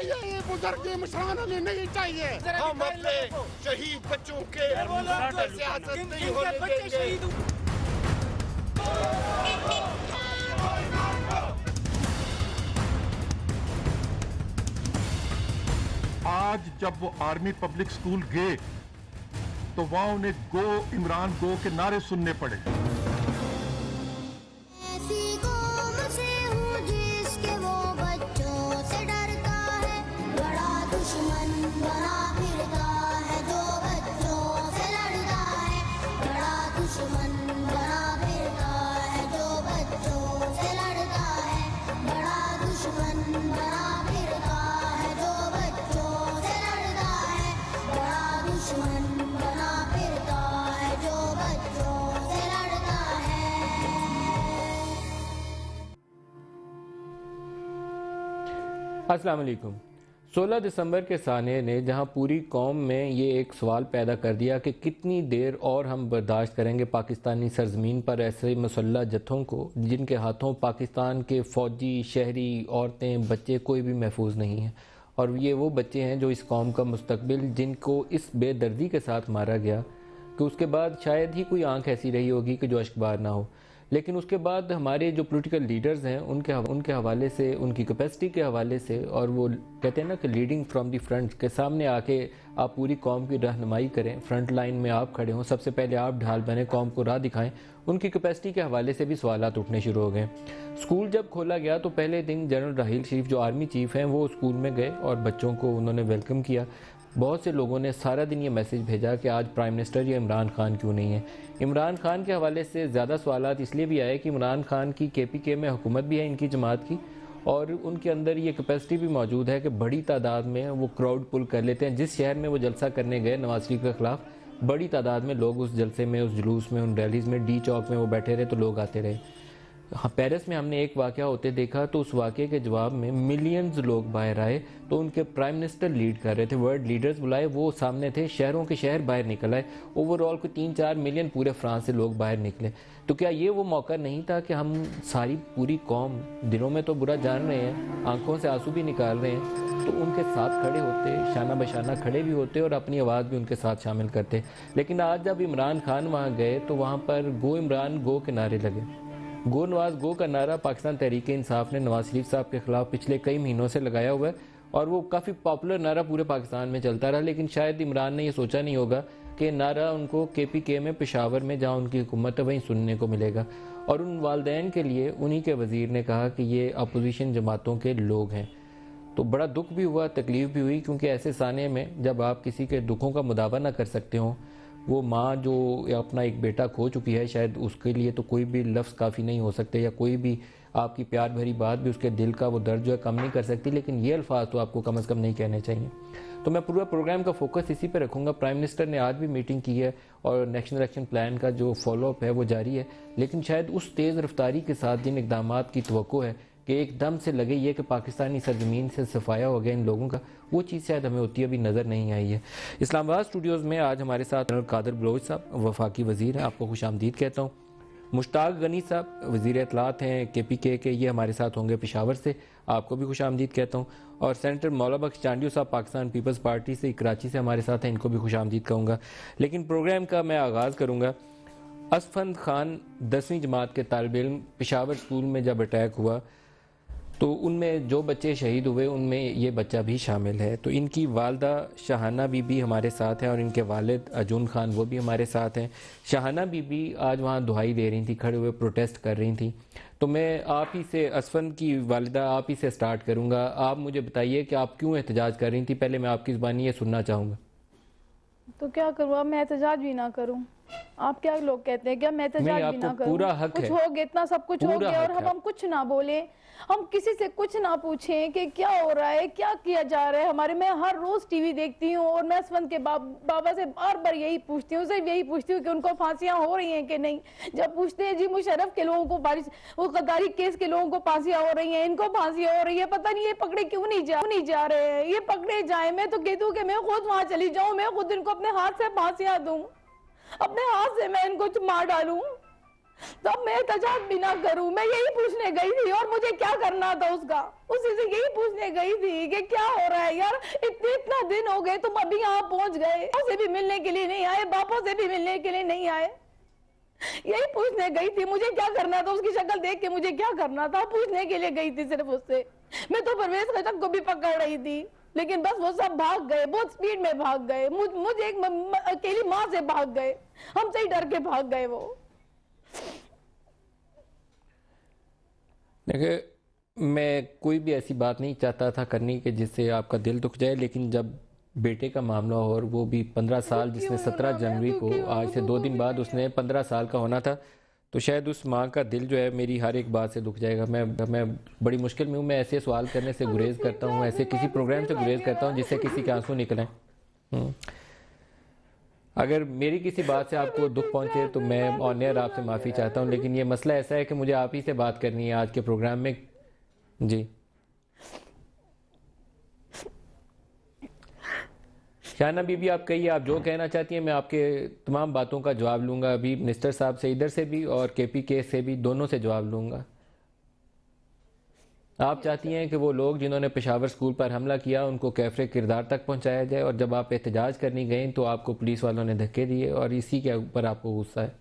चाहिए, ये बुजुर्ग मुसलमान नहीं चाहिए। हम अपने शहीद बच्चों के सियासत नहीं होने देंगे। आज जब वो आर्मी पब्लिक स्कूल गए तो वहां उन्हें गो इमरान गो के नारे सुनने पड़े। अस्सलाम वालेकुम। 16 दिसंबर के सानिए ने जहां पूरी कौम में ये एक सवाल पैदा कर दिया कि कितनी देर और हम बर्दाश्त करेंगे पाकिस्तानी सरजमीन पर ऐसे मुसल्लह जत्थों को जिनके हाथों पाकिस्तान के फ़ौजी, शहरी, औरतें, बच्चे कोई भी महफूज नहीं है। और ये वो बच्चे हैं जो इस कौम का मुस्तकबिल, जिनको इस बेदर्दी के साथ मारा गया कि उसके बाद शायद ही कोई आंख ऐसी रही होगी कि जो अश्कबार ना हो। लेकिन उसके बाद हमारे जो पॉलिटिकल लीडर्स हैं उनके हवाले से, उनकी कैपेसिटी के हवाले से, और वो कहते हैं ना कि लीडिंग फ्रॉम दी फ्रंट के सामने आके आप पूरी कौम की रहनुमाई करें, फ्रंट लाइन में आप खड़े हों, सबसे पहले आप ढाल बने, कौम को राह दिखाएं, उनकी कैपेसिटी के हवाले से भी सवालात उठने शुरू हो गए। स्कूल जब खोला गया तो पहले दिन जनरल राहील शरीफ जो आर्मी चीफ हैं वो स्कूल में गए और बच्चों को उन्होंने वेलकम किया। बहुत से लोगों ने सारा दिन ये मैसेज भेजा कि आज प्राइम मिनिस्टर या इमरान खान क्यों नहीं है। इमरान खान के हवाले से ज़्यादा सवालात इसलिए भी आए कि इमरान खान की KPK में हुकूमत भी है इनकी जमात की, और उनके अंदर ये कैपेसिटी भी मौजूद है कि बड़ी तादाद में वो क्राउड पुल कर लेते हैं। जिस शहर में वो जलसा करने गए नवाज शरीफ के ख़िलाफ़, बड़ी तादाद में लोग उस जलसे में, उस जुलूस में, उन रैलीज़ में, डी चौक में वो बैठे रहे तो लोग आते रहे। हाँ, पेरिस में हमने एक वाक़या होते देखा तो उस वाक़े के जवाब में मिलियंस लोग बाहर आए तो उनके प्राइम मिनिस्टर लीड कर रहे थे, वर्ल्ड लीडर्स बुलाए, वो सामने थे, शहरों के शहर बाहर निकल आए, ओवरऑल कोई 3-4 मिलियन पूरे फ्रांस से लोग बाहर निकले। तो क्या ये वो मौका नहीं था कि हम सारी पूरी कौम, दिलों में तो बुरा जान रहे हैं, आंखों से आंसू भी निकाल रहे हैं, तो उनके साथ खड़े होते, शाना बशाना खड़े भी होते और अपनी आवाज़ भी उनके साथ शामिल करते। लेकिन आज जब इमरान खान वहाँ गए तो वहाँ पर गो इमरान गो के नारे लगे। गो नवाज गो का नारा पाकिस्तान तहरीक इंसाफ ने नवाज शरीफ साहब के खिलाफ पिछले कई महीनों से लगाया हुआ है और वो काफ़ी पॉपुलर नारा पूरे पाकिस्तान में चलता रहा। लेकिन शायद इमरान ने ये सोचा नहीं होगा कि नारा उनको KPK में, पेशावर में जहाँ उनकी हुकूमत है वहीं सुनने को मिलेगा। और उन वालदैन के लिए उन्हीं के वज़ीर ने कहा कि ये अपोजिशन जमातों के लोग हैं। तो बड़ा दुख भी हुआ, तकलीफ़ भी हुई, क्योंकि ऐसे साने में जब आप किसी के दुखों का मुदावा ना कर सकते हों, वो माँ जो अपना एक बेटा खो चुकी है, शायद उसके लिए तो कोई भी लफ्ज़ काफ़ी नहीं हो सकते, या कोई भी आपकी प्यार भरी बात भी उसके दिल का वो दर्द जो है कम नहीं कर सकती। लेकिन ये अल्फाज तो आपको कम से कम नहीं कहने चाहिए। तो मैं पूरा प्रोग्राम का फोकस इसी पे रखूँगा। प्राइम मिनिस्टर ने आज भी मीटिंग की है और नेशनल एक्शन प्लान का जो फॉलोअप है वो जारी है, लेकिन शायद उस तेज़ रफ्तारी के साथ जिन इक़दाम की तवक्को है कि एकदम से लगे ये कि पाकिस्तानी सरजमीन से सफाया हो गया इन लोगों का, वो चीज़ शायद हमें होती अभी नज़र नहीं आई है। इस्लामाबाद स्टूडियोज़ में आज हमारे साथ जनरल कादर बलोच साहब, वफाकी वज़ीर हैं, आपको खुश आमदीद कहता हूँ। मुश्ताक गनी साहब वज़ीर इत्तलात हैं KPK के, ये हमारे साथ होंगे पेशावर से, आपको भी खुश आमदीद कहता हूँ। और सेनेटर मौला बख्श चांडियो साहब पाकिस्तान पीपल्स पार्टी से कराची से हमारे साथ हैं, इनको भी खुश आमदीद कहूँगा। लेकिन प्रोग्राम का मैं आगाज़ करूँगा। असफंद खान 10वीं जमात के तालिब इल्म, पेशावर स्कूल में जब अटैक हुआ तो उनमें जो बच्चे शहीद हुए उनमें ये बच्चा भी शामिल है। तो इनकी वालदा शाहाना बीबी हमारे साथ हैं और इनके वालिद अजून खान वो भी हमारे साथ हैं। शाहाना बीबी आज वहाँ दुहाई दे रही थी, खड़े हुए प्रोटेस्ट कर रही थी। तो मैं आप ही से, असफन की वालिदा, आप ही से स्टार्ट करूँगा। आप मुझे बताइए कि आप क्यों एहतजाज कर रही थी, पहले मैं आपकी ज़बानी ये सुनना चाहूँगा। तो क्या करूँ, अब मैं एहतजाज भी ना करूँ? आप क्या लोग कहते हैं क्या मैं एहतजाज भी ना करूँ? पूरा हक कुछ है, हो गया, इतना सब कुछ हो गया और हम कुछ ना बोले, हम किसी से कुछ ना पूछें कि क्या हो रहा है, क्या किया जा रहा है हमारे। मैं हर रोज टीवी देखती हूँ और मैं असफंद के बाबा से बार बार यही पूछती हूँ, सिर्फ यही पूछती हूँ कि उनको फांसियां हो रही हैं कि नहीं। जब पूछते हैं जी मुशर्रफ के लोगों को बारिश, वो गद्दारी केस के लोगों को फांसियां हो रही हैं, इनको फांसियां हो रही है, पता नहीं ये पकड़े क्यों नहीं जा रहे हैं, ये पकड़े जाए। मैं तो कह दूँ कि मैं खुद वहां चली जाऊँ, मैं खुद इनको अपने हाथ से फांसियां दूँ, अपने हाथ से मैं इनको मार डालूं, तब मैं एहतजाज भी ना करूं। मैं यही पूछने गई थी और मुझे क्या करना था उसका, उसी से यही पूछने गई थी कि क्या हो रहा है यार, इतना दिन हो गए, तुम अभी यहाँ पहुंच गए, से भी मिलने के लिए नहीं आए, बापों से भी मिलने के लिए नहीं आए। यही पूछने गई थी, मुझे क्या करना था, उसकी शक्ल देख के मुझे क्या करना था, पूछने के लिए गई थी सिर्फ उससे। मैं तो परवेज खटक को भी पकड़ रही थी, लेकिन बस वो सब भाग गए, बहुत स्पीड में भाग गए, मुझे एक अकेली माँ से भाग गए, हमसे ही डर के भाग गए वो। देखिए, मैं कोई भी ऐसी बात नहीं चाहता था करने के जिससे आपका दिल दुख जाए, लेकिन जब बेटे का मामला हो और वो भी 15 साल, जिसने 17 जनवरी को, आज से 2 दिन बाद उसने 15 साल का होना था, तो शायद उस माँ का दिल जो है मेरी हर एक बात से दुख जाएगा। मैं बड़ी मुश्किल में हूँ। मैं ऐसे सवाल करने से गुरेज करता हूँ, ऐसे किसी प्रोग्राम से गुरेज करता हूँ जिससे किसी के आंसू निकलें। अगर मेरी किसी बात से आपको दुख पहुंचे तो मैं ऑन एयर आपसे माफ़ी चाहता हूं, लेकिन ये मसला ऐसा है कि मुझे आप ही से बात करनी है आज के प्रोग्राम में। जी शाहना बीबी, आप कहिए, आप जो कहना चाहती हैं, मैं आपके तमाम बातों का जवाब लूंगा। अभी मिनिस्टर साहब से इधर से भी और KPK से भी, दोनों से जवाब लूंगा। आप चाहती हैं कि वो लोग जिन्होंने पेशावर स्कूल पर हमला किया उनको कैफरे किरदार तक पहुंचाया जाए, और जब आप एहतजाज करने गए तो आपको पुलिस वालों ने धक्के दिए और इसी के ऊपर आपको गुस्सा है?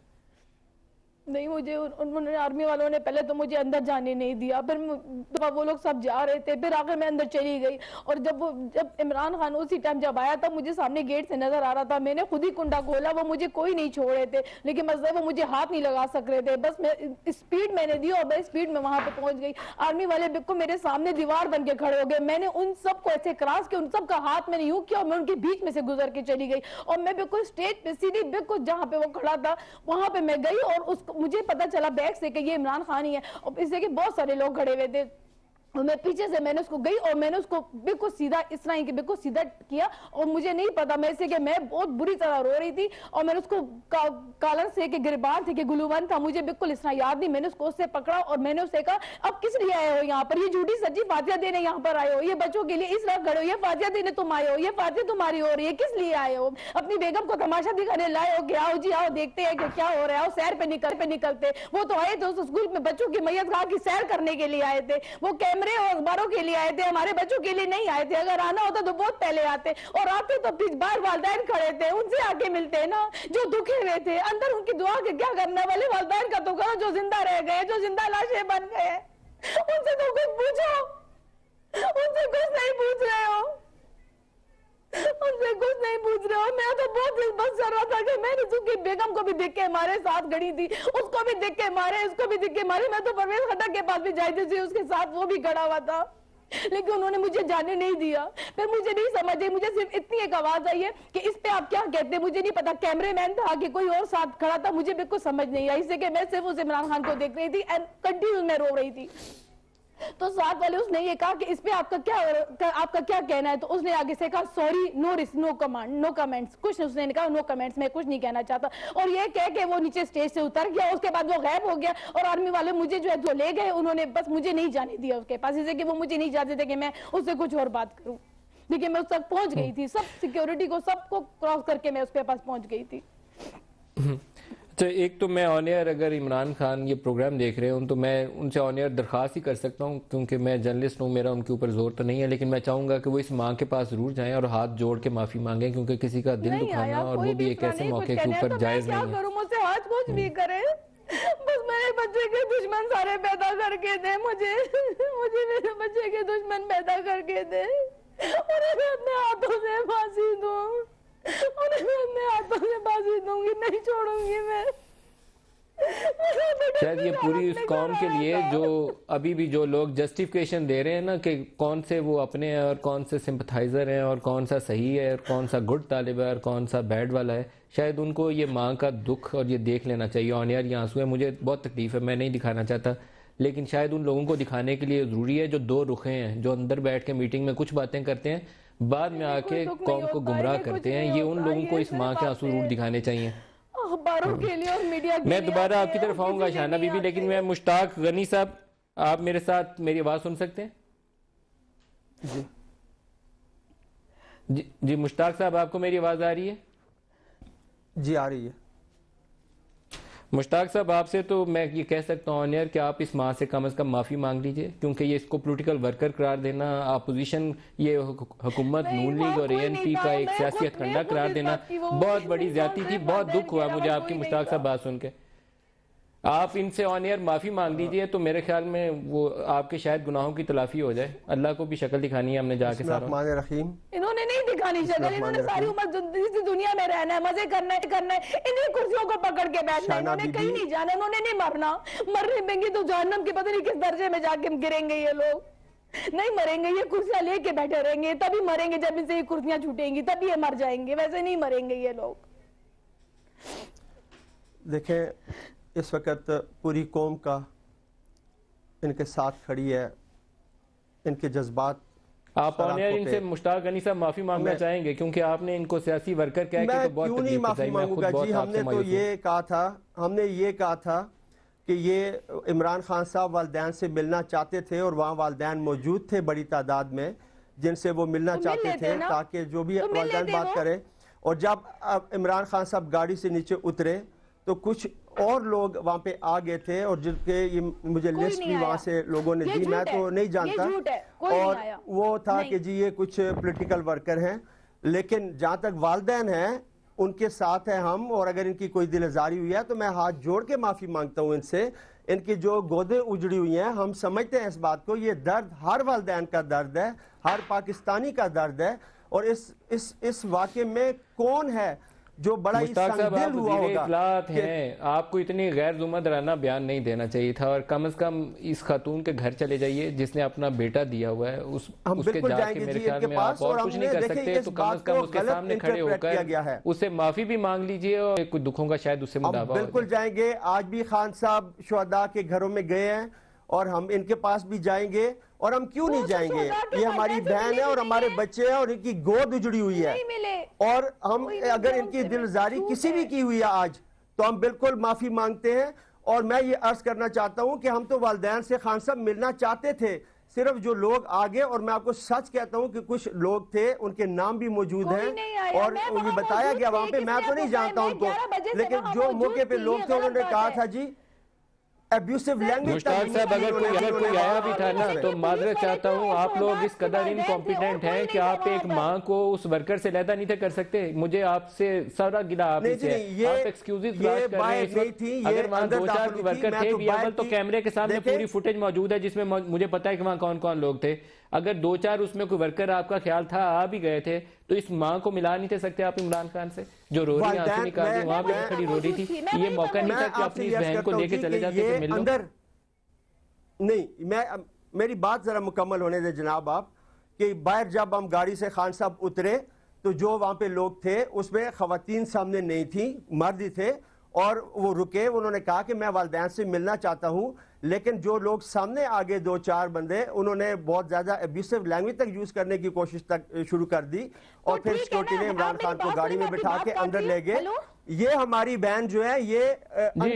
नहीं, मुझे उन्होंने, आर्मी वालों ने पहले तो मुझे अंदर जाने नहीं दिया, फिर वो लोग सब जा रहे थे, फिर आखिर मैं अंदर चली गई। और जब इमरान खान उसी टाइम जब आया तब मुझे सामने गेट से नजर आ रहा था, मैंने खुद ही कुंडा खोला, वो मुझे कोई नहीं छोड़ रहे थे, लेकिन बस वो मुझे हाथ नहीं लगा सक रहे थे। बस मैं स्पीड मैंने दी और मैं स्पीड में वहां पे पहुंच गई। आर्मी वाले बिल्कुल मेरे सामने दीवार बन के खड़े हो गए, मैंने उन सबको ऐसे क्रॉस किया, उन सबका हाथ मैंने यूं किया और मैं उनके बीच में से गुजर के चली गई, और मैं बिल्कुल स्टेज पे सीधी बिल्कुल जहाँ पे वो खड़ा था वहां पे मैं गई, और उसको मुझे पता चला बैक से कि ये इमरान खान ही है, और इससे कि बहुत सारे लोग खड़े हुए थे, और मैं पीछे से मैंने उसको गई और मैंने उसको बिल्कुल सीधा इस तरह कि बिल्कुल सीधा किया, और मुझे नहीं पता मैं से कि मैं बहुत बुरी तरह रो रही थी, और मैंने उसको कॉलर से कि गिरबान थे कि गुलूबन था, मुझे बिल्कुल इस तरह याद नहीं, मैंने उसको उससे पकड़ा और मैंने उससे कहा, अब किस लिए आए हो यहाँ पर, ये झूठी सच्ची फातिया देने यहाँ पर आए हो, ये बच्चों के लिए इस तरह खड़े हो, ये फातिया देने तुम आए हो, ये फातिया तुम्हारी हो रही है, किस लिए आए हो, अपनी बेगम को तमाशा दिखाने लाए हो कि आओ जी आओ देखते हैं कि क्या हो रहा है, सैर पे निकलते। वो तो आए थे उस स्कूल में बच्चों की मैयत खा की सैर करने के लिए आए थे, वो कैमरे और अखबारों के लिए आए थे, हमारे बच्चों के लिए नहीं आए थे। अगर आना होता तो बहुत पहले आते, और आते तो बाहर वालिदैन खड़े थे, उनसे आके मिलते ना, जो दुखे हुए थे अंदर, उनकी दुआ के क्या करने वाले, वालिदैन का तो करो जो जिंदा रह गए, जो जिंदा लाशें बन गए, उनसे तो कुछ पूछो, उनसे कुछ नहीं पूछ रहे हो, उनसे कुछ नहीं पूछ रहे हो। मैं तो बहुत दिल बस कर रहा था कि मैंने उसकी बेगम को भी देख के मारे, साथ खड़ी थी, उसको भी देख के मारे, इसको भी देख के मारे। मैं तो परवेज खटक के पास भी जाती थी, उसके साथ वो भी खड़ा हुआ था, लेकिन उन्होंने मुझे जाने नहीं दिया। फिर मुझे नहीं समझ आई, मुझे सिर्फ इतनी एक आवाज आई है कि इस पे आप क्या कहते हैं, मुझे नहीं पता कैमरामैन था कि कोई और साथ खड़ा था, मुझे बिल्कुल समझ नहीं आई, इससे कि मैं सिर्फ उस इमरान खान को देख रही थी एंड कंटिन्यू मैं रो रही थी। तो साथ वाले उसने ये कहा कि इस पे आपका क्या कहना है, तो उसने आगे से कहा सॉरी, नो कमेंट्स, कुछ उसने कहा नो कमेंट्स, मैं कुछ नहीं कहना चाहता, और ये कह के वो नीचे स्टेज से उतर गया। उसके बाद वो गायब हो गया, और आर्मी वाले मुझे जो है जो ले गए, उन्होंने बस मुझे नहीं जाने दिया उसके पास, इसलिए कि वो मुझे नहीं चाहते थे कि मैं उससे कुछ और बात करूं। देखिए मैं उस तक पहुंच गई थी, सब सिक्योरिटी को सबको क्रॉस करके मैं उसके पास पहुंच गई थी। तो एक तो मैं ऑन एयर, अगर इमरान खान ये प्रोग्राम देख रहे हूँ तो मैं उनसे ऑन एयर दरख्वास्त ही कर सकता हूँ, क्योंकि मैं जर्नलिस्ट हूँ, मेरा उनके ऊपर जोर तो नहीं है, लेकिन मैं चाहूँगा कि वो इस माँ के पास जरूर जाएं और हाथ जोड़ के माफ़ी मांगें, क्योंकि किसी का दिल दुखाना और वो भी एक ऐसे मौके के ऊपर जायज़ नहीं है। मुझसे हाथ कुछ भी करे, बस मेरे बच्चे के दुश्मन सारे पैदा करके दे, मुझे मेरे बच्चे के दुश्मन पैदा करके दे, उन्हें मैं अपने हाथों से फांसी दूं, उन्हें मैं अपने हाथों से फांसी दूंगी, नहीं छोड़ूंगी मैं। शायद ये पूरी उस कौम के लिए जो अभी भी जो लोग जस्टिफिकेशन दे रहे हैं ना कि कौन से वो अपने हैं और कौन से सिंपथाइजर हैं और कौन सा सही है और कौन सा गुड तालिब है और कौन सा बैड वाला है, शायद उनको ये माँ का दुख और ये देख लेना चाहिए। ऑन एयर ये आंसू है, मुझे बहुत तकलीफ है, मैं नहीं दिखाना चाहता, लेकिन शायद उन लोगों को दिखाने के लिए ज़रूरी है जो दो रुखे हैं, जो अंदर बैठ के मीटिंग में कुछ बातें करते हैं, बाद में आके कौम को गुमराह करते हैं। ये उन लोगों को इस माँ के आंसू जरूर दिखाने चाहिए। अखबारों के लिए और मीडिया के मैं दोबारा आपकी तरफ आऊंगा शाहना बीबी, लेकिन मैं मुश्ताक गनी साहब, आप मेरे साथ मेरी आवाज़ सुन सकते हैं? जी मुश्ताक साहब, आपको मेरी आवाज़ आ रही है? जी आ रही है। मुश्ताक साहब, आपसे तो मैं ये कह सकता हूँ ऑनियर कि आप इस माँ से कम माफ़ी मांग लीजिए, क्योंकि ये इसको पॉलिटिकल वर्कर करार देना, अपोजिशन ये हुकूमत नून लीग और ANP का एक सियासी हथकंडा करार देना बहुत बड़ी ज्यादती थी। बहुत दुख हुआ मुझे आपकी मुश्ताक साहब बात सुन के। आप इनसे ऑनियर माफ़ी मांग दीजिए तो मेरे ख्याल में वो आपके शायद गुनाहों की तलाफी हो जाए। अल्लाह को भी शक्ल दिखानी है हमने जाके सारा। इन्होंने नहीं दिखानी शक्ल, इन्होंने सारी उम्र दुनिया में रहना है, मजे करना है, इन्हीं कुर्सियों को पकड़ के बैठना है, इन्होंने कहीं नहीं जाना, इन्होंने नहीं मरना। मरने देंगे तो जहन्नम के पता नहीं किस दर्जे में जाके गिरेंगे ये लोग। नहीं मरेंगे, ये कुर्सियां लेके बैठे रहेंगे, तभी मरेंगे जब इनसे ये कुर्सियां छूटेंगी, तभी ये मर जाएंगे, वैसे नहीं मरेंगे ये लोग। देखें, इस वक्त पूरी कौम का इनके साथ खड़ी है, इनके जज्बात। आप ऑनियर इनसे मुश्ताक गनी साहब माफी मांगना चाहेंगे, क्योंकि आपने इनको सियासी वर्कर कह के तो बहुत क्यों नहीं माफी मांगूंगा जी। हमने तो ये कहा था कि ये इमरान खान साहब वालिदैन से मिलना चाहते थे और वहाँ वालिदैन मौजूद थे बड़ी तादाद में, जिनसे वो मिलना चाहते थे ताकि जो भी वालिदैन बात करे। और जब इमरान खान साहब गाड़ी से नीचे उतरे तो कुछ और लोग वहाँ पे आ गए थे, और जिनके ये मुझे लिस्ट भी वहाँ से लोगों ने दी, मैं तो नहीं जानता, और वो था कि जी ये कुछ पॉलिटिकल वर्कर हैं। लेकिन जहाँ तक वालिदैन हैं उनके साथ है हम, और अगर इनकी कोई दिलजारी हुई है तो मैं हाथ जोड़ के माफ़ी मांगता हूँ इनसे। इनकी जो गोदे उजड़ी हुई हैं, हम समझते हैं इस बात को, ये दर्द हर वालिदैन का दर्द है, हर पाकिस्तानी का दर्द है। और इस वाक़े में कौन है जो बड़ा संदिल हुआ होगा हैं, आपको इतनी गैर जुम्मेदाराना बयान नहीं देना चाहिए था, और कम से कम इस खातून के घर चले जाइए जिसने अपना बेटा दिया हुआ है, उसके जाके मेरे ख्याल में आप और कुछ नहीं कर सकते, तो कम से कम उसके सामने खड़े होकर उससे माफी भी मांग लीजिए और कुछ दुखों का शायद उससे मुदावा। बिल्कुल जाएंगे, आज भी खान साहब शुहदा के घरों में गए हैं और हम इनके पास भी जाएंगे, और हम क्यों नहीं जाएंगे, ये हमारी बहन है और हमारे बच्चे हैं और इनकी गोद उजड़ी हुई है, और हम अगर इनकी दिलजारी किसी भी की हुई है आज तो हम बिल्कुल माफी मांगते हैं। और मैं ये अर्ज करना चाहता हूं कि हम तो वालिदैन से खान साहब मिलना चाहते थे, सिर्फ जो लोग आगे, और मैं आपको सच कहता हूं कि कुछ लोग थे उनके नाम भी मौजूद हैं और ये बताया गया वहां पे, मैं तो नहीं जानता उनको, लेकिन जो मौके पे लोग थे उन्होंने कहा था जी एब्यूसिव लैंग्वेज। मुश्ताक साहब, अगर कोई आया भी था ना, तो माजरत चाहता हूँ, आप लोग इस कदर इनकॉम्पिटेंट हैं कि आप एक माँ को उस वर्कर से लहदा नहीं थे कर सकते। मुझे आपसे सारा गिला आप एक्सक्यूजेस तलाश कर रहे हैं। अगर वहाँ 2-4 वर्कर थे भी अव्वल तो कैमरे के सामने पूरी फुटेज मौजूद है जिसमें मुझे पता है कि वहाँ कौन कौन लोग थे। अगर 2-4 उसमें कोई वर्कर आपका ख्याल था आ भी गए थे, तो इस माँ को मिला नहीं थे सकते आप इमरान खान से, जो रो रही आंसू निकाल रही वहां पे खड़ी रो रही थी। ये मौका नहीं था कि अपनी इस बहन को लेके चले जाते थे मिल लो। नहीं, मेरी बात जरा मुकम्मल होने दे जनाब आप, कि बाहर जब हम गाड़ी से खान साहब उतरे तो जो वहां पे लोग थे उसमें खवातीन सामने नहीं थी, मर्द ही थे, और वो रुके, उन्होंने कहा कि मैं वालिदैन से मिलना चाहता हूं। लेकिन जो लोग सामने आगे 2-4 बंदे, उन्होंने बहुत ज्यादा एब्यूसिव लैंग्वेज तक यूज करने की कोशिश तक शुरू कर दी, और फिर सिक्योरिटी ने इमरान खान को गाड़ी में बिठा के अंदर ले गए। ये हमारी बहन जो है ये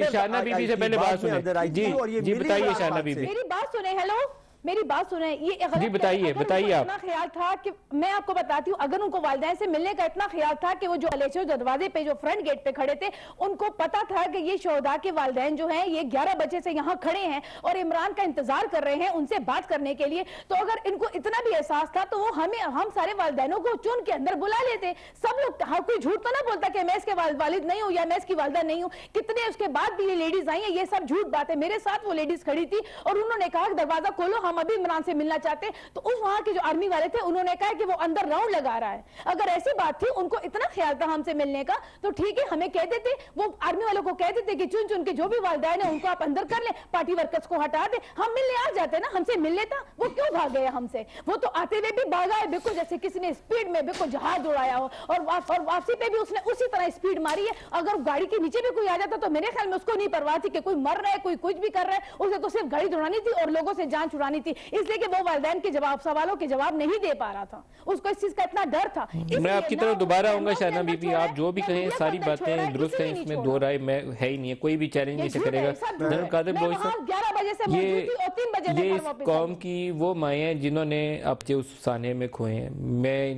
शाहना बीबी से पहले बात सुने जी, बताइए शाहना बीबी, मेरी बात सुने। हेलो, मेरी बात सुने। ये जी बताइए आप। इतना ख्याल था कि मैं आपको बताती हूँ, अगर उनको वालिदैन से मिलने का इतना ख्याल था कि वो जो अलेचो दरवाजे पे जो फ्रंट गेट पे खड़े थे, उनको पता था कि ये शोहदा के वालिदैन जो हैं ये 11 बजे से यहाँ खड़े हैं और इमरान का इंतजार कर रहे हैं उनसे बात करने के लिए, तो अगर इनको इतना भी एहसास था तो वो हम सारे वालिदैनों को चुन के अंदर बुला लेते। सब लोग, हाँ, कोई झूठ तो ना बोलता कि मैं इसके वालिद नहीं हूँ या मैं इसकी वालिदा नहीं हूँ। कितने उसके बाद भी ये लेडीज आई है, ये सब झूठ बात है। मेरे साथ वो लेडीज खड़ी थी और उन्होंने कहा दरवाजा खोलो, हम अभी इमरान से मिलना चाहते हैं। तो उस वहां के जो आर्मी वाले थे उन्होंने कहा कि वो अंदर राउंड लगा रहा है। अगर ऐसी बात थी, उनको इतना ख्याल था हमसे मिलने का, तो ठीक है, हमें कह देते, वो आर्मी वालों को कह देते कि चुन चुन के जो भी वालिदैन है उनको आप अंदर कर ले, पार्टी वर्कर्स को हटा दे, हम मिलने आ जाते ना, हमसे मिल लेता। वो क्यों भाग गए हमसे? वो तो आते हुए भी भागा है, बिल्कुल जैसे किसी ने स्पीड में बिल्कुल जहाज उड़ाया हो, और वापसी पे भी उसने उसी तरह स्पीड मारी है। अगर गाड़ी के नीचे भी कोई आ जाता तो मेरे ख्याल में उसको नहीं परवाह थी कि कोई मर रहा है, कोई कुछ भी कर रहा है, उसे तो सिर्फ गाड़ी दौड़ानी थी और लोगों से जान छुड़ानी थी, इसलिए कि वो वालिदैन के सवालों के जवाब नहीं दे पा रहा था, उसको इस चीज का इतना डर था। मैं आपकी तरफ दोबारा आऊंगा शाहना बीबी, आप जो भी कहें सारी बातें दुरुस्त हैं, इसमें दो राय में है ही नहीं है, कोई भी चैलेंज नहीं से करेगा। जनरल कादिर लोई साहब, 11 बजे से मौजूद थी और 3 बजे ये इस कौम की वो माएँ हैं जिन्होंने अपने उस साने में खोए हैं।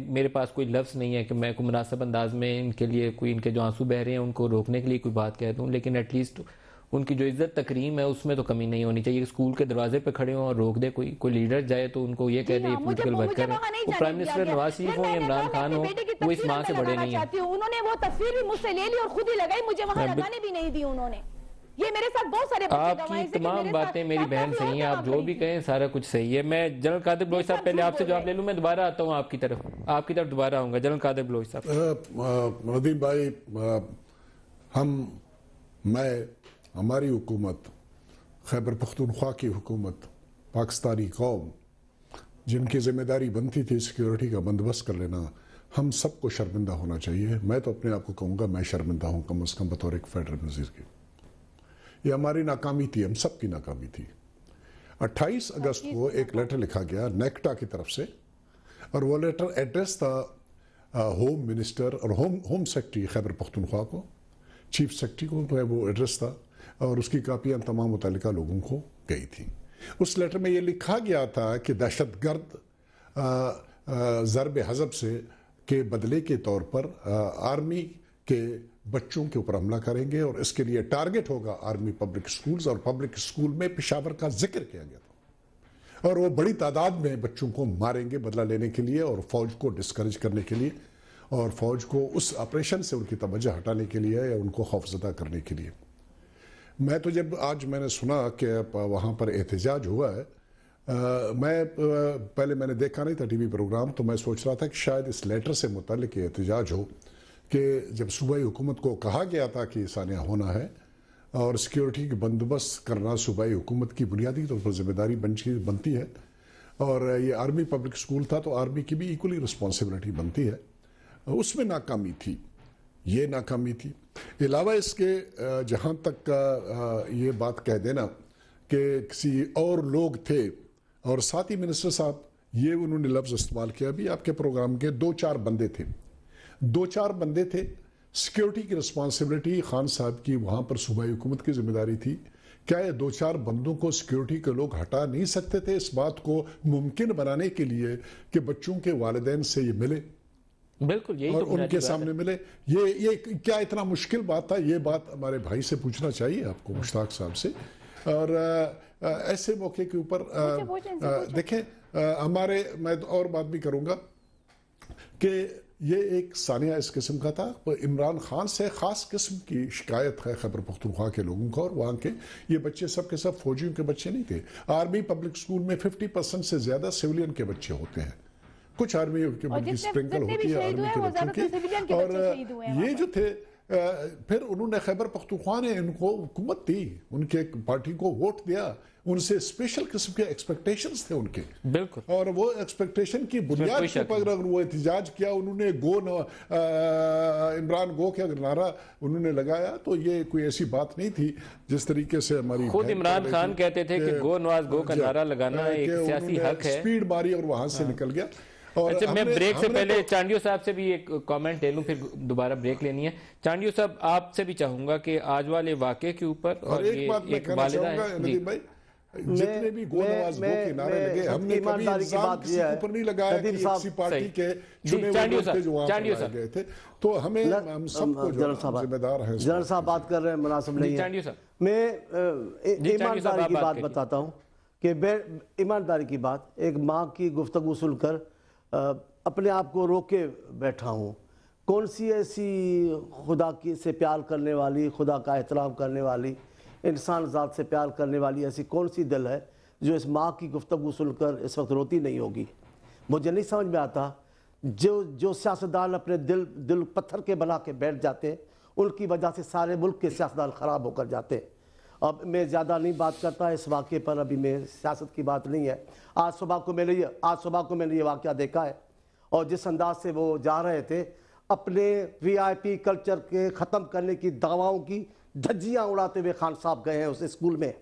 मेरे पास कोई लफ्ज़ नहीं है कि मैं कोई मुनासिब अंदाज में इनके लिए कोई, इनके जो आंसू बह रहे हैं उनको रोकने के लिए कोई बात कह दूं, लेकिन एटलीस्ट उनकी जो इज्जत तकरीम है उसमें तो कमी नहीं होनी चाहिए। स्कूल के दरवाजे पे खड़े हों और रोक दे, कोई लीडर जाए तो उनको ये कह दे पॉलिटिकल वर्क करें। वो प्राइम मिनिस्टर नवाज शरीफ हो या इमरान खान हो, वो इस माँ से बड़े नहीं है। उन्होंने वो तस्वीर भी मुझसे ले ली और खुद ही लगाई, मुझे वहाँ लगाने भी नहीं दी उन्होंने। ये मेरे साथ बहुत सारे आपकी तमाम बातें मेरी बहन सही हैं, आप जो भी कहें सारा कुछ सही है। मैं जनरल कादिर बलोच साहब पहले आपसे जवाब ले लूं, मैं दोबारा आता हूं आपकी तरफ दोबारा आऊंगा। जनरल कादिर बलोच साहब। नदीम भाई, हमारी हुकूमत, खैबर पख्तूनख्वा की हुकूमत, पाकिस्तानी कौम, जिनकी जिम्मेदारी बनती थी सिक्योरिटी का बंदोबस्त कर लेना, हम सबको शर्मिंदा होना चाहिए। मैं तो अपने आप को कहूँगा मैं शर्मिंदा हूँ कम अज़ कम बतौर एक फेडरल वज़ीर की। ये हमारी नाकामी थी, हम सब की नाकामी थी। 28 अगस्त को एक लेटर लिखा गया नेक्टा की तरफ से, और वो लेटर एड्रेस था होम मिनिस्टर और होम सेक्रेटरी खैबर पख्तूनख्वा को, चीफ सेक्रेटरी को वो एड्रेस था, और उसकी कापियाँ तमाम मुतल्लिका लोगों को गई थी। उस लेटर में ये लिखा गया था कि दहशतगर्द ज़रब हज़ब से के बदले के तौर पर आर्मी के बच्चों के ऊपर हमला करेंगे, और इसके लिए टारगेट होगा आर्मी पब्लिक स्कूल्स, और पब्लिक स्कूल में पेशावर का जिक्र किया गया था। और वो बड़ी तादाद में बच्चों को मारेंगे बदला लेने के लिए, और फौज को डिस्करेज करने के लिए, और फौज को उस ऑपरेशन से उनकी तवज्जो हटाने के लिए या उनको खौफजदा करने के लिए। मैं तो जब आज मैंने सुना कि वहाँ पर एहतजाज हुआ है, पहले मैंने देखा नहीं था टीवी प्रोग्राम, तो मैं सोच रहा था कि शायद इस लेटर से मुताल्लिक एहतजाज हो कि जब सूबाई हुकूमत को कहा गया था कि सानिया होना है और सिक्योरिटी के बंदोबस्त करना सूबाई हुकूमत की बुनियादी तौर पर जिम्मेदारी बनती है, और ये आर्मी पब्लिक स्कूल था तो आर्मी की भी इक्वली रिस्पॉन्सिबिलिटी बनती है, उसमें नाकामी थी, ये नाकामी थी। अलावा इसके जहाँ तक का ये बात कह देना कि किसी और लोग थे, और साथ ही मिनिस्टर साहब ये उन्होंने लफ्ज़ इस्तेमाल किया भी आपके प्रोग्राम के, 2-4 बंदे थे। सिक्योरिटी की रिस्पॉन्सिबिलिटी खान साहब की वहाँ पर सूबाई हुकूमत की जिम्मेदारी थी। क्या ये 2-4 बंदों को सिक्योरिटी के लोग हटा नहीं सकते थे इस बात को मुमकिन बनाने के लिए कि बच्चों के वालिदैन से ये मिले? बिल्कुल, यही और तो उनके सामने मिले। ये क्या इतना मुश्किल बात था? ये बात हमारे भाई से पूछना चाहिए आपको, मुश्ताक साहब से। और ऐसे मौके के ऊपर देखें, मैं और बात भी करूंगा कि ये एक सानिया इस किस्म का था। इमरान खान से ख़ास किस्म की शिकायत है खैबर पख्तूनख्वा के लोगों को, और वहाँ के ये बच्चे सब के सब फौजियों के बच्चे नहीं थे। आर्मी पब्लिक स्कूल में 50% से ज़्यादा सिविलियन के बच्चे होते हैं, कुछ आर्मी के बच्चे स्प्रिंकल होती है आर्मी के बच्चों की। और ये जो थे फिर उन्होंने खैबर पख्तूनख्वा ने इनको हुकूमत दी, उनके पार्टी को वोट दिया, उनसे स्पेशल किस्म के एक्सपेक्टेशंस थे उनके। बिल्कुल, और वो एक्सपेक्टेशन की बुनियाद के ऊपर अगर वो एहतजाज किया, उन्होंने इमरान गो का नारा उन्होंने लगाया, तो ये कोई ऐसी बात नहीं थी जिस तरीके से हमारी खुद इमरान खान कहते थे कि गो नवाज गो का नारा लगाना एक सियासी हक है। स्पीड मारी और वहां से निकल गया। अच्छा, मैं ब्रेक से पहले चांडियो साहब से भी एक कमेंट ले लूं, फिर दोबारा ब्रेक लेनी है। चांडियो साहब, आपसे भी चाहूंगा कि आज वाले वाकई के ऊपर, और एक बात मैं कहना चाहूंगा नदीम भाई, जितने भी गो नवाज गो के नारे लगे, हमने कभी इल्जाम किसी के ऊपर नहीं लगाया कि किसी पार्टी के चुने हुए लोग थे जो वहां पर गए थे, तो हम सबको जिम्मेदार हैं। जनरल साहब बात कर रहे हैं, मुनासिब नहीं है। मैं ईमानदारी की बात बताता हूँ कि ईमानदारी की बात, एक माँ की गुफ्तगू सुनकर अपने आप को रोक के बैठा हूँ। कौन सी ऐसी खुदा की से प्यार करने वाली, खुदा का एहतराम करने वाली, इंसान ज़ात से प्यार करने वाली ऐसी कौन सी दिल है जो इस माँ की गुफ्तगू सुनकर इस वक्त रोती नहीं होगी? मुझे नहीं समझ में आता। जो सियासतदान अपने दिल पत्थर के बना के बैठ जाते हैं, उनकी वजह से सारे मुल्क के सियासतदान ख़राब होकर जाते हैं। अब मैं ज़्यादा नहीं बात करता इस वाक़े पर, अभी मैं सियासत की बात नहीं है। आज सुबह को मैंने ये वाक़या देखा है, और जिस अंदाज से वो जा रहे थे अपने VIP कल्चर के ख़त्म करने की दावाओं की धज्जियाँ उड़ाते हुए खान साहब गए हैं उस स्कूल में।